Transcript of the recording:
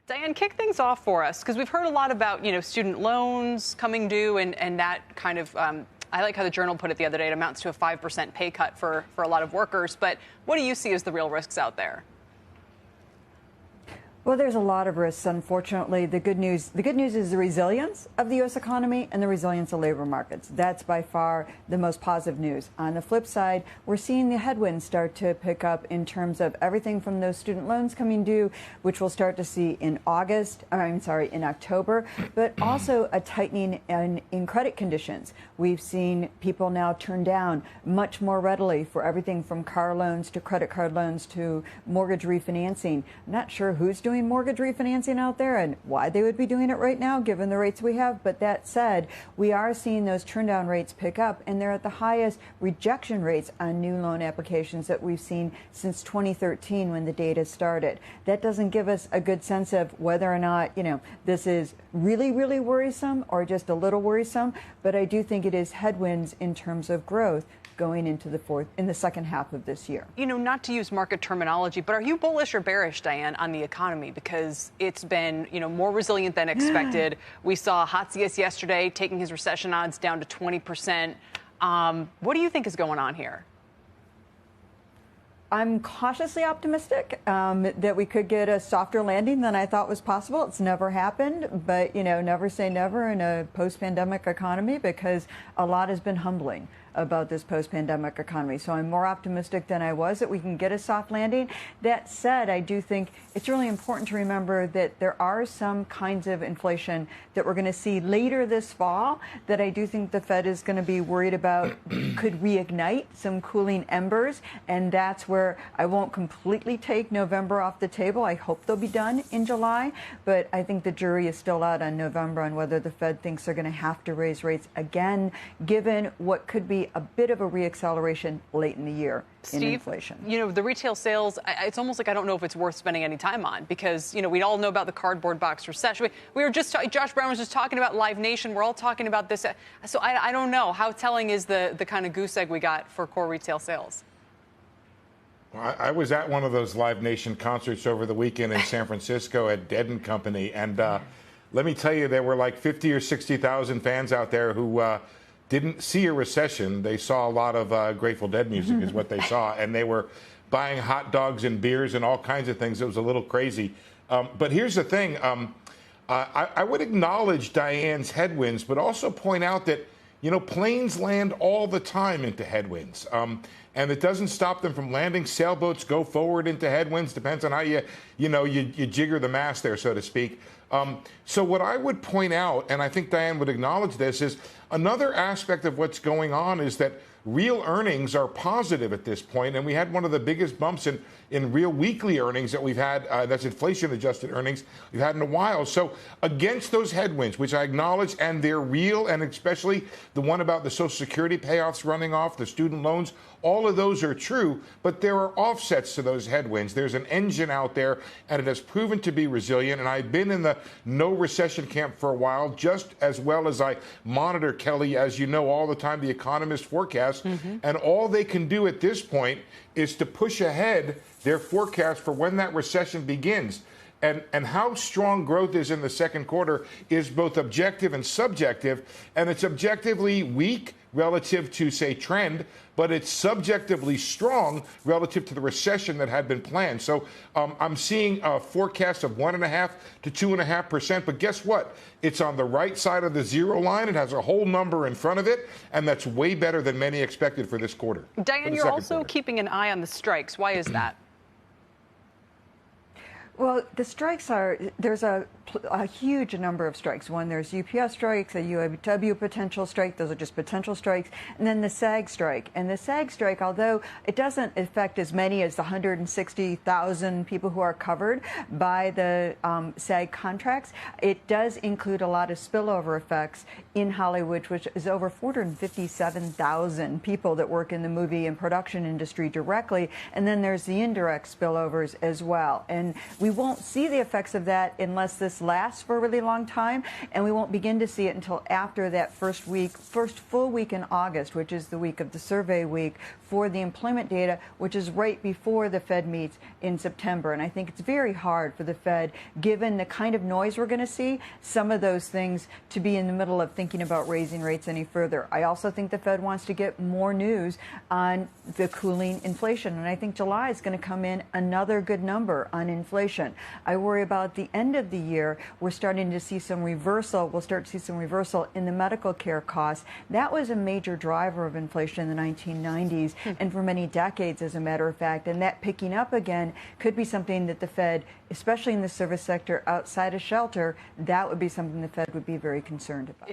Diane, kick things off for us, because we've heard a lot about, student loans coming due and that kind of, I like how the Journal put it the other day, it amounts to a 5% pay cut for a lot of workers. But what do you see as the real risks out there? Well, there's a lot of risks, unfortunately. The good news is the resilience of the U.S. economy and the resilience of labor markets. That's by far the most positive news. On the flip side, we're seeing the headwinds start to pick up in terms of everything from those student loans coming due, which we'll start to see in October, but also a tightening in credit conditions. We've seen people now turn down much more readily for everything from car loans to credit card loans to mortgage refinancing. I'm not sure who's doing mortgage refinancing out there and why they would be doing it right now, given the rates we have. But that said, we are seeing those turn down rates pick up, and they're at the highest rejection rates on new loan applications that we've seen since 2013 when the data started. That doesn't give us a good sense of whether or not, this is really, really worrisome or just a little worrisome. But I do think it is headwinds in terms of growth going into the second half of this year. Not to use market terminology, but are you bullish or bearish, Diane, on the economy? Because it's been, more resilient than expected. We saw Hatzius yesterday taking his recession odds down to 20%. What do you think is going on here? I'm cautiously optimistic that we could get a softer landing than I thought was possible. It's never happened, but, never say never in a post-pandemic economy, because a lot has been humbling about this post-pandemic economy. So I'm more optimistic than I was that we can get a soft landing. That said, I do think it's really important to remember that there are some kinds of inflation that we're going to see later this fall that I do think the Fed is going to be worried about could reignite some cooling embers. And that's where I won't completely take November off the table. I hope they'll be done in July. But I think the jury is still out on November on whether the Fed thinks they're going to have to raise rates again, given what could be a bit of a reacceleration late in the year in inflation. The retail sales, it's almost like I don't know if it's worth spending any time on, because, we all know about the cardboard box recession. We were just, Josh Brown was just talking about Live Nation. We're all talking about this. So I don't know. How telling is the kind of goose egg we got for core retail sales? Well, I was at one of those Live Nation concerts over the weekend in San Francisco at Dead & Company. And let me tell you, there were like 50 or 60,000 fans out there who didn't see a recession. They saw a lot of Grateful Dead music is what they saw. And they were buying hot dogs and beers and all kinds of things. It was a little crazy. But here's the thing. I would acknowledge Diane's headwinds, but also point out that, planes land all the time into headwinds. And it doesn't stop them from landing. Sailboats go forward into headwinds. Depends on how you jigger the mast there, so to speak. So what I would point out, and I think Diane would acknowledge this, is another aspect of what's going on is that real earnings are positive at this point, and we had one of the biggest bumps in real weekly earnings that we've had, that's inflation-adjusted earnings, we've had in a while. So against those headwinds, which I acknowledge, and they're real, and especially the one about the Social Security payoffs running off, the student loans, all of those are true, but there are offsets to those headwinds. There's an engine out there, and it has proven to be resilient, and I've been in the no recession camp for a while, just as well as I monitor, Kelly, as you know, all the time, the Economist forecast, and all they can do at this point is to push ahead their forecast for when that recession begins. And how strong growth is in the second quarter is both objective and subjective, and it's objectively weak relative to, say, trend, but it's subjectively strong relative to the recession that had been planned. So I'm seeing a forecast of 1.5% to 2.5%, but guess what? It's on the right side of the zero line. It has a whole number in front of it, and that's way better than many expected for this quarter. Diane, you're also keeping an eye on the strikes. Why is that? Well, the strikes there's a huge number of strikes. One, there's UPS strikes, a UAW potential strike. Those are just potential strikes. And then the SAG strike. And the SAG strike, although it doesn't affect as many as the 160,000 people who are covered by the SAG contracts, it does include a lot of spillover effects in Hollywood, which is over 457,000 people that work in the movie and production industry directly. And then there's the indirect spillovers as well. And we won't see the effects of that unless this this lasts for a really long time, and we won't begin to see it until after that first full week in August, which is the week of the survey week for the employment data, which is right before the Fed meets in September. And I think it's very hard for the Fed, given the kind of noise we're going to see, some of those things, to be in the middle of thinking about raising rates any further. I also think the Fed wants to get more news on the cooling inflation, and I think July is going to come in another good number on inflation. I worry about the end of the year. We're starting to see some reversal. We'll start to see some reversal in the medical care costs. That was a major driver of inflation in the 1990s and for many decades, as a matter of fact. And that picking up again could be something that the Fed, especially in the service sector outside of shelter, that would be something the Fed would be very concerned about.